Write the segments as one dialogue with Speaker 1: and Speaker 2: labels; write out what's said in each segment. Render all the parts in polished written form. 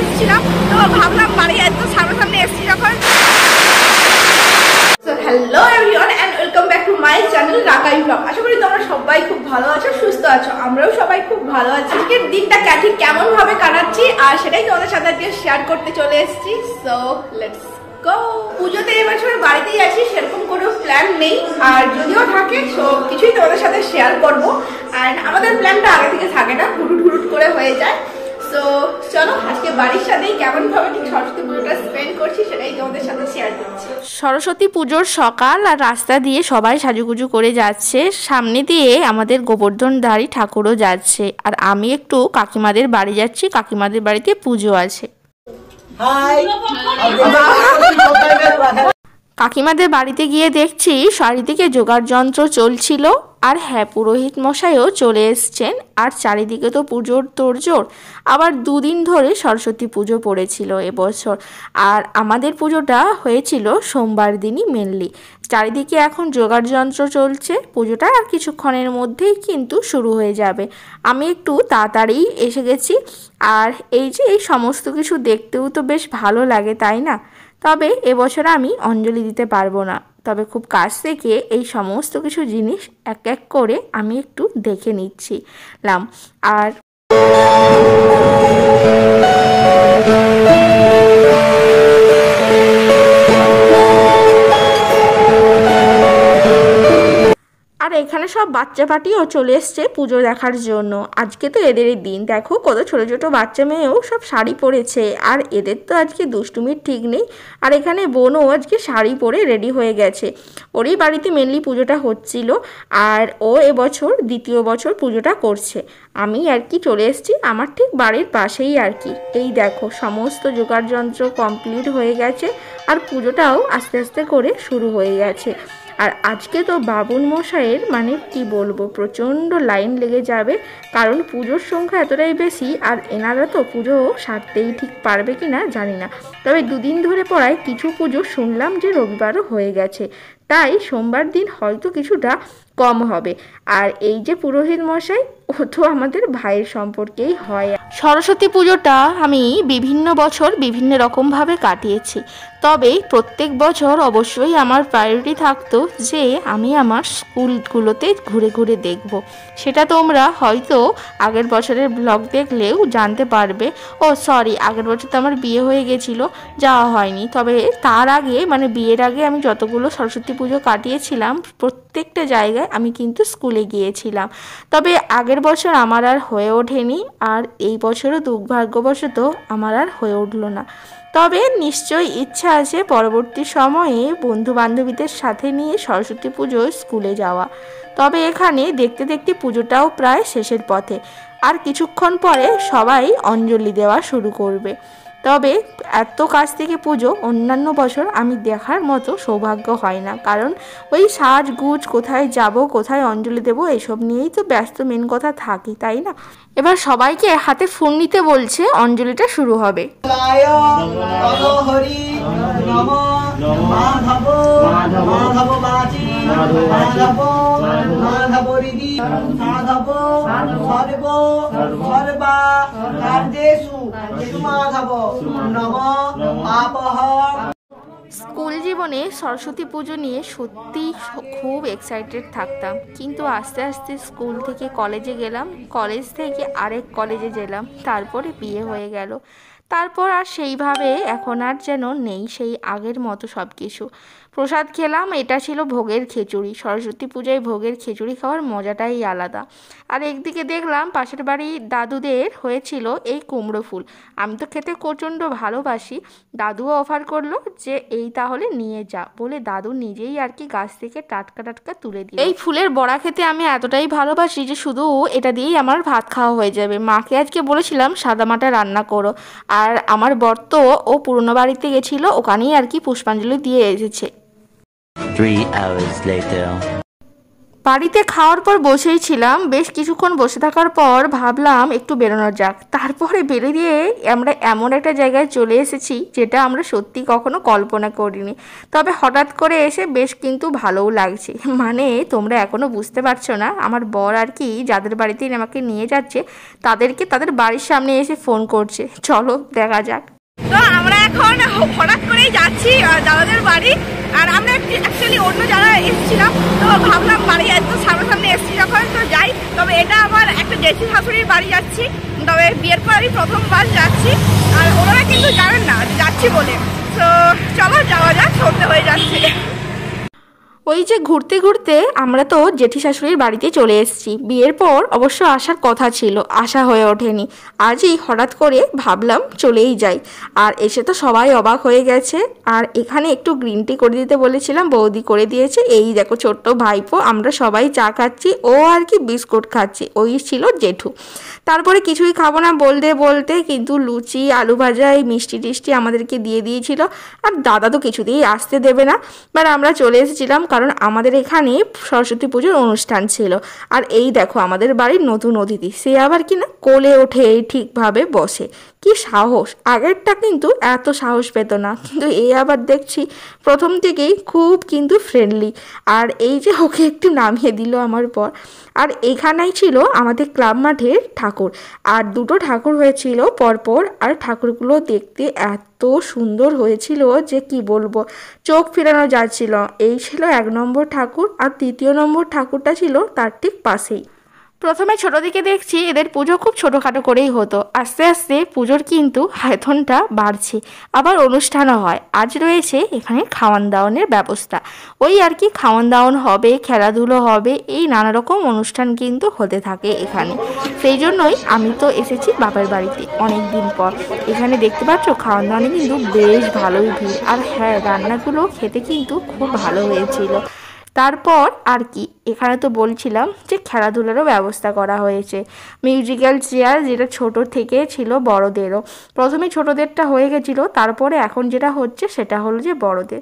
Speaker 1: এসেছিলাম, তো ভাবলাম বাড়ি এত সামনাসামনি এসেছি যখন। Hello everyone and welcome back to my channel Rakai blog. আশা করি তোমরা সবাই খুব ভালো আছো, সুস্থ আছো। আমরাও সবাই খুব ভালো আছি। আজকের দিনটা ঠিক কেমন ভাবে কাটাচ্ছি আর সেটাই তোমাদের সাথে আজকে শেয়ার করতে চলে এসেছি। So let's go. পুজোতে এবছর বাড়িতেই আছি, সেরকম কোনো প্ল্যান নেই, আর যদিও থাকে সব কিছুই তোমাদের সাথে শেয়ার করবো। আর আমাদের প্ল্যানটা আগে থেকে থাকে না, হুটুট করে হয়ে যায়। তো চলো আজকে বাড়ির সাথেই কেমন ভাবে ঠিক সরস্বতী পুজোটা স্পেন্ড করছি সেটাই তোমাদের সাথে শেয়ার করছি।
Speaker 2: সরস্বতী পুজোর সকাল আর রাস্তা দিয়ে সবাই সাজুগুজু করে যাচ্ছে, সামনে দিয়ে আমাদের গোবর্ধনধারী ঠাকুরও যাচ্ছে। আর আমি একটু কাকিমাদের বাড়ি যাচ্ছি, কাকিমাদের বাড়িতে পুজো আছে। কাকিমাদের বাড়িতে গিয়ে দেখছি চারিদিকে জোগাড় যন্ত্র চলছিল। আর হ্যাঁ, পুরোহিত মশাইও চলে এসছেন। আর চারিদিকে তো পুজোর তোড়জোড়। আবার দুদিন ধরে সরস্বতী পুজো পড়েছিল এবছর, আর আমাদের পুজোটা হয়েছিল সোমবার দিনই মেনলি। চারিদিকে এখন জোগাড় যন্ত্র চলছে, পুজোটা আর কিছুক্ষণের মধ্যেই কিন্তু শুরু হয়ে যাবে। আমি একটু তাড়াতাড়ি এসে গেছি। আর এই যে এই সমস্ত কিছু দেখতেও তো বেশ ভালো লাগে, তাই না? তবে এবছর আমি অঞ্জলি দিতে পারবো না, তবে খুব কাছ থেকে এই সমস্ত কিছু জিনিস এক এক করে আমি একটু দেখে নিচ্ছিলাম। আর এখানে সব বাচ্চা পাটিও চলে এসছে পুজো দেখার জন্য। আজকে তো এদেরই দিন। দেখো কত ছোট ছোট বাচ্চা মেয়েও সব শাড়ি পরেছে, আর এদের তো আজকে দুষ্টুমির ঠিক নেই। আর এখানে বোনও আজকে শাড়ি পরে রেডি হয়ে গেছে। ওরই বাড়িতে মেনলি পুজোটা হচ্ছিল, আর ও এবছর দ্বিতীয় বছর পুজোটা করছে। আমি আর কি চলে এসেছি আমার ঠিক বাড়ির পাশেই আর কি। এই দেখো সমস্ত জোগাড় যন্ত্র কমপ্লিট হয়ে গেছে, আর পুজোটাও আস্তে আস্তে করে শুরু হয়ে গেছে। আর আজকে তো বাবুন মশাইয়ের মানে কি বলবো, প্রচণ্ড লাইন লেগে যাবে, কারণ পুজোর সংখ্যা এতটাই বেশি। আর এনারা তো পুজো সারতেই ঠিক পারবে কি না জানি না, তবে দুদিন ধরে পড়ায় কিছু পুজো শুনলাম যে রবিবারও হয়ে গেছে, তাই সোমবার দিন হয়তো কিছুটা কম হবে। আর এই যে পুরোহিত মশাই, ও তো আমাদের ভাইয়ের সম্পর্কেই হয়। সরস্বতী পুজোটা আমি বিভিন্ন বছর বিভিন্ন রকমভাবে কাটিয়েছি, তবে প্রত্যেক বছর অবশ্যই আমার প্রায়োরিটি থাকতো যে আমি আমার স্কুলগুলোতে ঘুরে ঘুরে দেখব। সেটা তোমরা হয়তো আগের বছরের ব্লগ দেখলেও জানতে পারবে। ও সরি, আগের বছর তো আমার বিয়ে হয়ে গেছিলো, যাওয়া হয়নি। তবে তার আগে মানে বিয়ের আগে আমি যতগুলো সরস্বতী পুজো কাটিয়েছিলাম প্রত্যেকটা জায়গায় আমি কিন্তু স্কুলে গিয়েছিলাম। তবে আগের বছর আমার আর হয়ে ওঠেনি, আর এই বছরও দুর্ভাগ্যবশত আমার আর হয়ে উঠলো না। তবে নিশ্চয়ই ইচ্ছা আছে পরবর্তী সময়ে বন্ধু বান্ধবীদের সাথে নিয়ে সরস্বতী পুজোয় স্কুলে যাওয়া। তবে এখানে দেখতে দেখতে পুজোটাও প্রায় শেষের পথে, আর কিছুক্ষণ পরে সবাই অঞ্জলি দেওয়া শুরু করবে। তবে এত কাছ থেকে পুজো অন্যান্য বছর আমি দেখার মতো সৌভাগ্য হয় না, কারণ ওই সাজগুজ, কোথায় যাব, কোথায় অঞ্জলি দেবো, এসব নিয়েই তো ব্যস্ত মেন কথা থাকি, তাই না? এবার সবাইকে হাতে ফোন নিতে বলছে, অঞ্জলিটা শুরু হবে। স্কুল জীবনে সরস্বতী পুজো নিয়ে সত্যি খুব এক্সাইটেড থাকতাম, কিন্তু আস্তে আস্তে স্কুল থেকে কলেজে গেলাম, কলেজ থেকে আরেক কলেজে গেলাম, তারপরে বিয়ে হয়ে গেল। তারপর আর সেইভাবে এখন আর যেন নেই সেই আগের মতো সব কিছু। প্রসাদ খেলাম, এটা ছিল ভোগের খিচুড়ি। সরস্বতী পূজায় ভোগের খিচুড়ি খাওয়ার মজাটাই আলাদা। আর একদিকে দেখলাম পাশের বাড়ির দাদুদের হয়েছিল এই কুমড়ো ফুল। আমি তো খেতে প্রচণ্ড ভালোবাসি, দাদুও অফার করলো যে এই তাহলে নিয়ে যা বলে, দাদু নিজেই আর কি গাছ থেকে টাটকা টাটকা তুলে দিল। এই ফুলের বড়া খেতে আমি এতটাই ভালোবাসি যে শুধু এটা দিয়েই আমার ভাত খাওয়া হয়ে যাবে। মাকে আজকে বলেছিলাম সাদামাটা রান্না করো, আর আমার বর তো ও পুরনো বাড়িতে গেছিলো, ওখানেই আর কি পুষ্পাঞ্জলি দিয়ে এসেছে।
Speaker 3: 3 hours later.
Speaker 2: বাড়িতে খাওয়ার পর বসেই ছিলাম, বেশ কিছুক্ষণ বসে থাকার পর ভাবলাম একটু বেরোনো যাক। তারপরে বেরিয়ে আমরা এমন একটা জায়গায় চলে এসেছি যেটা আমরা সত্যি কখনো কল্পনা করিনি, তবে হঠাৎ করে এসে বেশ কিন্তু ভালোও লাগছে। মানে তোমরা এখনও বুঝতে পারছো না, আমার বর আর কি যাদের বাড়িতেই আমাকে নিয়ে যাচ্ছে তাদেরকে তাদের বাড়ির সামনে এসে ফোন করছে। চলো দেখা যাক।
Speaker 1: তো আমরা এখন হঠাৎ করেই যাচ্ছি দাদাদের বাড়ি, আর আমরা অ্যাকচুয়ালি অন্য জায়গায় এসেছিলাম, তো ভাবলাম বাড়ি এত সামনাসামনি এসেছি যখন তো যাই। তবে এটা আমার একটা জেঠি শাশুড়ির বাড়ি যাচ্ছি, তবে বিয়ের পর আমি প্রথমবার যাচ্ছি, আর ওনারা কিন্তু জানেন না যাচ্ছি বলে। তো চলো যাওয়া যাক, সন্ধে হয়ে যাচ্ছে।
Speaker 2: ওই যে ঘুরতে ঘুরতে আমরা তো জেঠি শাশুড়ির বাড়িতে চলে এসেছি। বিয়ের পর অবশ্য আসার কথা ছিল, আসা হয়ে ওঠেনি। আজই হঠাৎ করে ভাবলাম চলেই যাই, আর এসে তো সবাই অবাক হয়ে গেছে। আর এখানে একটু গ্রিন টি করে দিতে বলেছিলাম, বৌদি করে দিয়েছে। এই দেখো ছোট্ট ভাইপো, আমরা সবাই চা খাচ্ছি, ও আর কি বিস্কুট খাচ্ছি। ওই ছিল জেঠু। তারপরে কিছুই খাবো না বলতে বলতে কিন্তু লুচি, আলু ভাজা, এই মিষ্টি টিষ্টি আমাদেরকে দিয়ে দিয়েছিল। আর দাদা তো কিছুতেই আসতে দেবে না, বাট আমরা চলে এসেছিলাম কারণ আমাদের এখানে সরস্বতী পুজোর অনুষ্ঠান ছিল। আর এই দেখো আমাদের বাড়ির নতুন অতিথি, সে আবার কি না কোলে ওঠে ঠিকভাবে বসে। কি সাহস! আগেরটা কিন্তু এত সাহস পেত না, কিন্তু এই আবার দেখছি প্রথম থেকেই খুব কিন্তু ফ্রেন্ডলি। আর এই যে ওকে একটু নামিয়ে দিল আমার পর। আর এখানেই ছিল আমাদের ক্লাব মাঠের ঠাকুর, আর দুটো ঠাকুর হয়েছিল পরপর, আর ঠাকুরগুলো দেখতে এত সুন্দর হয়েছিল যে কি বলবো, চোখ ফেরানো যাচ্ছিল। এই ছিল 1 নম্বর ঠাকুর, আর 3 নম্বর ঠাকুরটা ছিল তার ঠিক পাশেই। প্রথমে ছোটো দিকে দেখছি এদের পুজো খুব ছোটোখাটো করেই হতো, আস্তে আস্তে পুজোর কিন্তু আয়তনটা বাড়ছে, আবার অনুষ্ঠানও হয়। আজ রয়েছে এখানে খাওয়ান দাওয়ানের ব্যবস্থা, ওই আর কি খাওয়ান দাওয়ান হবে, খেলাধুলো হবে, এই নানা রকম অনুষ্ঠান কিন্তু হতে থাকে এখানে। সেই জন্যই আমি তো এসেছি বাবার বাড়িতে অনেক দিন পর। এখানে দেখতে পাচ্ছ খাওয়ান দাওয়ানে কিন্তু বেশ ভালোই ভিড়, আর হ্যাঁ রান্নাগুলো খেতে কিন্তু খুব ভালো হয়েছিল। তারপর আর কি এখানে তো বলছিলাম যে খেলাধুলারও ব্যবস্থা করা হয়েছে, মিউজিক্যাল চেয়ার, যেটা ছোট থেকে ছিল বড়দেরও। প্রথমে ছোটদেরটা হয়ে গেছিলো, তারপরে এখন যেটা হচ্ছে সেটা হলো যে বড়দের।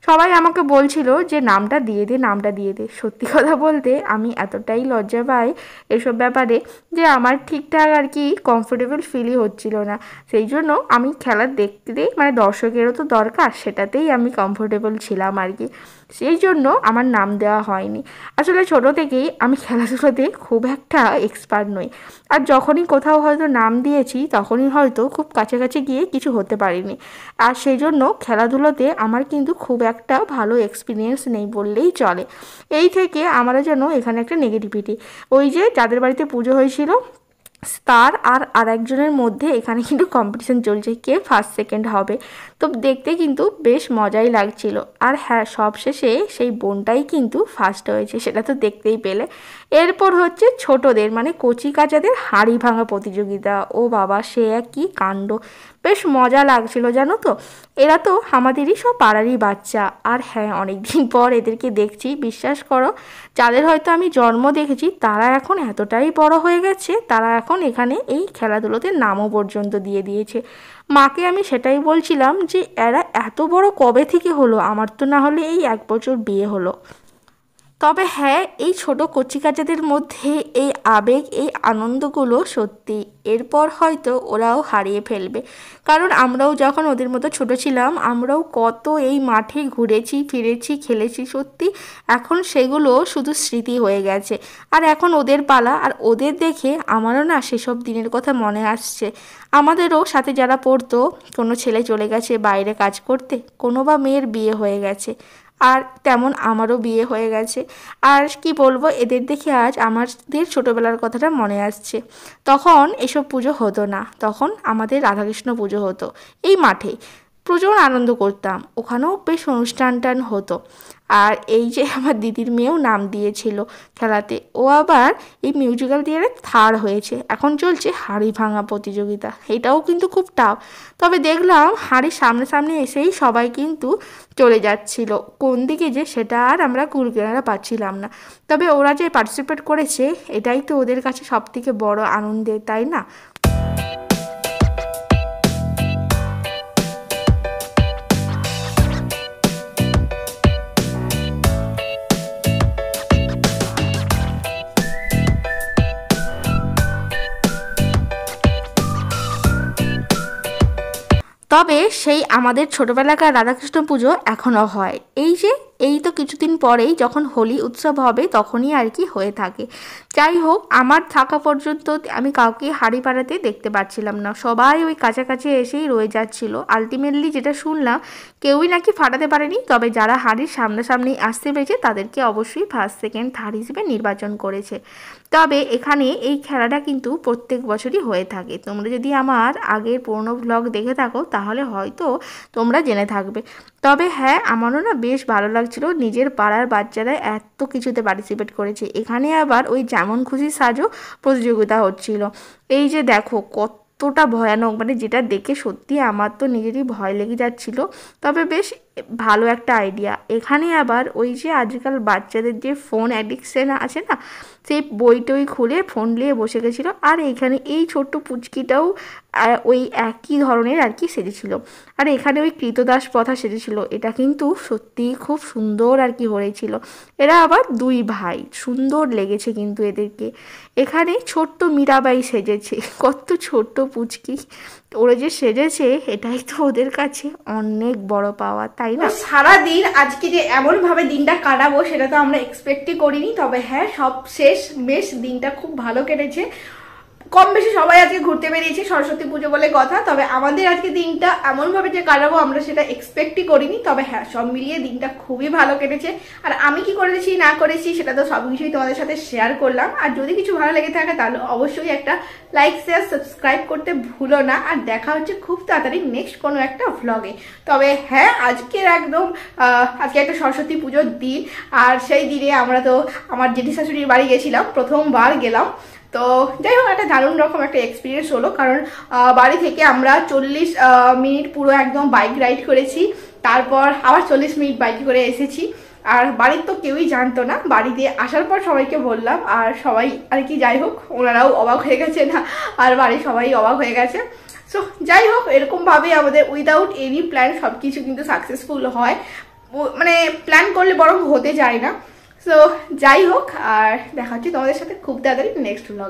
Speaker 2: সবাই আমাকে বলছিল যে নামটা দিয়ে দে, নামটা দিয়ে দে। সত্যি কথা বলতে আমি এতটাই লজ্জা পাই এসব ব্যাপারে যে আমার ঠিকঠাক আর কি কমফোর্টেবল ফিলই হচ্ছিল না। সেই জন্য আমি খেলা দেখতেই, মানে দর্শকেরও তো দরকার, সেটাতেই আমি কমফোর্টেবল ছিলাম আর কি। সেই জন্য আমার নাম দেওয়া হয়নি। আসলে ছোটো থেকেই আমি খেলাধুলোতে খুব একটা এক্সপার্ট নই, আর যখনই কোথাও হয়তো নাম দিয়েছি তখনই হয়তো খুব কাছাকাছি গিয়ে কিছু হতে পারিনি। আর সেই জন্য খেলাধুলোতে আমার কিন্তু খুব একটা ভালো এক্সপিরিয়েন্স নেই বললেই চলে। এই থেকে আমারও যেন এখানে একটা নেগেটিভিটি। ওই যে যাদের বাড়িতে পুজো হয়েছিল তার আর আরেকজনের মধ্যে এখানে কিন্তু কম্পিটিশন চলছে, কে ফার্স্ট সেকেন্ড হবে। তো দেখতে কিন্তু বেশ মজাই লাগছিল। আর হ্যাঁ সবশেষে সেই বোনটাই কিন্তু ফার্স্ট হয়েছে, সেটা তো দেখতেই পেলে। এরপর হচ্ছে ছোটদের মানে কচি কাচাদের হাঁড়ি ভাঙা প্রতিযোগিতা। ও বাবা, সে এক কি কাণ্ড! বেশ মজা লাগছিল জানো তো। এরা তো আমাদেরই সব পাড়ারই বাচ্চা, আর হ্যাঁ অনেকদিন পর এদেরকে দেখছি। বিশ্বাস করো, যাদের হয়তো আমি জন্ম দেখেছি তারা এখন এতটাই বড় হয়ে গেছে, তারা এখন এখানে এই খেলাধুলোতে নামও পর্যন্ত দিয়ে দিয়েছে। মাকে আমি সেটাই বলছিলাম যে এরা এত বড় কবে থেকে হলো, আমার তো না হলে এই 1 বছর বিয়ে হলো। তবে হ্যাঁ এই ছোট কচিকাচাদের মধ্যে এই আবেগ, এই আনন্দগুলো সত্যি এরপর হয়তো ওরাও হারিয়ে ফেলবে। কারণ আমরাও যখন ওদের মতো ছোট ছিলাম, আমরাও কত এই মাঠে ঘুরেছি, ফিরেছি, খেলেছি। সত্যি এখন সেগুলো শুধু স্মৃতি হয়ে গেছে। আর এখন ওদের পালা, আর ওদের দেখে আমারও না সেসব দিনের কথা মনে আসছে। আমাদেরও সাথে যারা পড়তো, কোনো ছেলে চলে গেছে বাইরে কাজ করতে, কোনো বা মেয়ের বিয়ে হয়ে গেছে, আর তেমন আমারও বিয়ে হয়ে গেছে। আর কি বলবো, এদের দেখে আজ আমাদের ছোটোবেলার কথাটা মনে আসছে। তখন এসব পুজো হতো না, তখন আমাদের রাধাকৃষ্ণ পুজো হতো এই মাঠে। প্রচুর আনন্দ করতাম, ওখানেও বেশ অনুষ্ঠান টান হতো। আর এই যে আমার দিদির মেয়েও নাম দিয়েছিল খেলাতে, ও আবার এই মিউজিক্যাল চেয়ারে থার্ড হয়েছে। এখন চলছে হাঁড়ি ভাঙা প্রতিযোগিতা, এটাও কিন্তু খুব টাফ। তবে দেখলাম হাঁড়ির সামনে সামনে এসেই সবাই কিন্তু চলে যাচ্ছিল, কোন দিকে যে সেটা আর আমরা কুলকিনারা পাচ্ছিলাম না। তবে ওরা যে পার্টিসিপেট করেছে এটাই তো ওদের কাছে সবথেকে বড় আনন্দের, তাই না? তবে সেই আমাদের ছোটবেলাকার রাধাকৃষ্ণ পুজো এখনও হয়। এই তো কিছুদিন পরেই যখন হোলি উৎসব হবে তখনই আর কি হয়ে থাকে। যাই হোক, আমার থাকা পর্যন্ত আমি কাউকে হাঁড়ি পাড়াতে দেখতে পাচ্ছিলাম না, সবাই ওই কাছাকাছি এসেই রয়ে যাচ্ছিল। আলটিমেটলি যেটা শুনলাম, কেউই নাকি ফাটাতে পারেনি, তবে যারা হাঁড়ির সামনাসামনি আসতে পেরেছে তাদেরকে অবশ্যই ফার্স্ট সেকেন্ড থার্ড হিসেবে নির্বাচন করেছে। তবে এখানে এই খেলাটা কিন্তু প্রত্যেক বছরই হয়ে থাকে। তোমরা যদি আমার আগের পুরনো ব্লগ দেখে থাকো তাহলে হয়তো তোমরা জেনে থাকবে। তবে হ্যাঁ, আমারও না বেশ ভালো লাগছিল, নিজের পাড়ার বাচ্চারা এত কিছুতে পার্টিসিপেট করেছে। এখানে আবার ওই যেমন খুশি সাজো প্রতিযোগিতা হচ্ছিল। এই যে দেখো কতটা ভয়ানক, মানে যেটা দেখে সত্যি আমার তো নিজেরই ভয় লেগে যাচ্ছিল। তবে বেশ ভালো একটা আইডিয়া। এখানে আবার ওই যে আজকাল বাচ্চাদের যে ফোন অ্যাডিকশন আছে না, সেই বইটই খুলে ফোন নিয়ে বসে গেছিলো। আর এখানে এই ছোট্ট পুচকিটাও ওই একই ধরনের আর কি সেজেছিল। আর এখানে ওই কৃতদাস প্রথা সেজেছিল। এটা কিন্তু সত্যিই খুব সুন্দর আর কি হয়েছিল। এরা আবার দুই ভাই, সুন্দর লেগেছে কিন্তু এদেরকে। এখানে ছোট্ট মীরাবাই সেজেছে, কত ছোট্ট পুচকি ওরা যে সেজেছে, এটাই তো ওদের কাছে অনেক বড় পাওয়া, তাই না?
Speaker 1: সারাদিন আজকে যে এমন ভাবে দিনটা কাটাবো সেটা তো আমরা এক্সপেক্টই করিনি। তবে হ্যাঁ, সব শেষ বেশ দিনটা খুব ভালো কেটেছে। কম বেশি সবাই আজকে ঘুরতে বেরিয়েছে, সরস্বতী পুজো বলে কথা। তবে আমাদের আজকে দিনটা এমন ভাবে যে কাটাবো আমরা সেটা এক্সপেক্টই করিনি। তবে হ্যাঁ, সব মিলিয়ে দিনটা খুবই ভালো কেটেছে। আর আমি কি করেছি না করেছি সেটা তো সবকিছুই তোমাদের সাথে শেয়ার করলাম। আর যদি কিছু ভালো লেগে থাকে তাহলে অবশ্যই একটা লাইক শেয়ার সাবস্ক্রাইব করতে ভুলো না। আর দেখা হচ্ছে খুব তাড়াতাড়ি নেক্সট কোনো একটা ভ্লগে। তবে হ্যাঁ, আজকে একটা সরস্বতী পুজোর দিন। আর সেই দিনে আমরা তো আমার জেঠি শাশুড়ির বাড়ি গেছিলাম, প্রথমবার গেলাম। তো যাই হোক, একটা দারুণ রকম একটা এক্সপিরিয়েন্স হলো। কারণ বাড়ি থেকে আমরা 40 মিনিট পুরো একদম বাইক রাইড করেছি, তারপর আবার 40 মিনিট বাইক করে এসেছি। আর বাড়ির তো কেউই জানতো না, বাড়িতে আসার পর সবাইকে বললাম। আর সবাই আর কি, যাই হোক, ওনারাও অবাক হয়ে গেছে না, আর বাড়ির সবাই অবাক হয়ে গেছে। সো যাই হোক, এরকমভাবেই আমাদের উইদাউট এনি প্ল্যান সব কিছু কিন্তু সাকসেসফুল হয়। মানে প্ল্যান করলে বরং হতে যায় না। সো যাই হোক, আর দেখা হচ্ছে তোমাদের সাথে খুব তাড়াতাড়ি নেক্সট ব্লগ।